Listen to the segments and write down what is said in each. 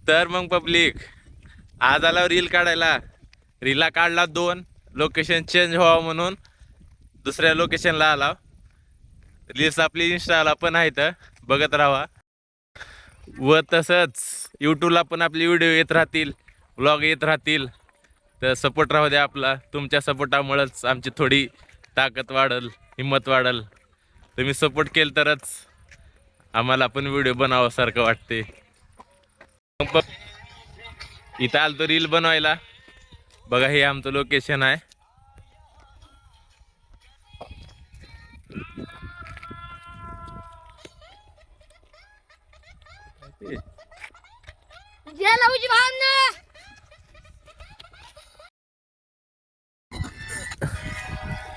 तर मग पब्लिक आज आला रील काढायला. रीला काढला 2 लोकेशन चेंज व्हावं म्हणून दुसऱ्या लोकेशनला आला. रील्स आपली इंस्टाला पण आहेत, बघत राहा. व तसंच यूट्यूबला पण आपले व्हिडिओ येत राहतील, व्लॉग येत राहतील. तर सपोर्ट राहू द्या आपला. तुमच्या सपोर्टामुळेच आमची थोडी ताकद वाढल, हिंमत वाढल. तुम्ही सपोर्ट केलं तरच आम्हाला पण व्हिडिओ बनावासारखं वाटते. इथं आलतो रील बनवायला. बघा हे आमचं लोकेशन आहे.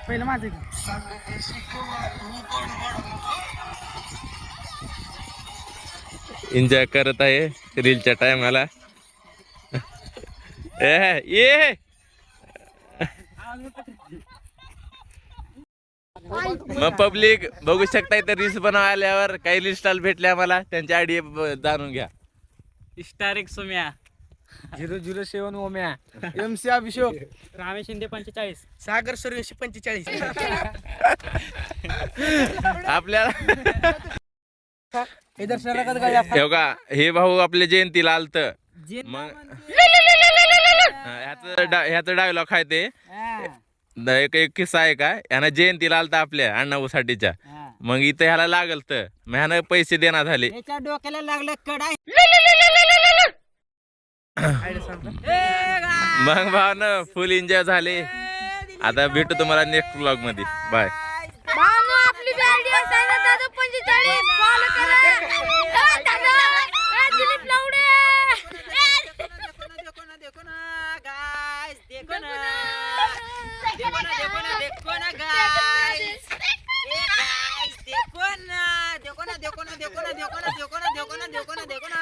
पहिलं माझं एन्जॉय करत आहे रीलच्या टायमाला. ये मग पब्लिक बघू शकता इथं रील्स बनवायला आल्यावर काही रील स्टाईल भेटले आम्हाला. त्यांची आयडी जाणून घ्या. स्टार एक सोम्या 007 ओम्या MC अभिषेक रामेश शिंदे 45 सागर सूर्यवंशी 45 आपल्याला इधर शरकत गया हे बघा हे भाऊ आपल्या जयंतीला आलत. मग ह्याचं डायलॉग आहे ते. एक किस्सा आहे का, यानं जयंतीला आलता आपल्या अण्णाभाऊसाठीच्या. मग इथं ह्याला लागल तर मग ह्यानं पैसे देणार झाले. त्याच्या डोक्याला लागलं कडाई. मग भावनं फुल एन्जॉय झाले. आता भेटू तुम्हाला नेक्स्ट व्लॉग मध्ये. बाय. आपली व्हिडिओ सांगा दादा 45 फॉलो करा दादा दिलीप लावडे. देखो ना गाइस, देखो ना गाइस, देखो ना, देखो ना, देखो ना, देखो ना, देखो ना, देखो ना, देखो ना, देखो ना, देखो ना.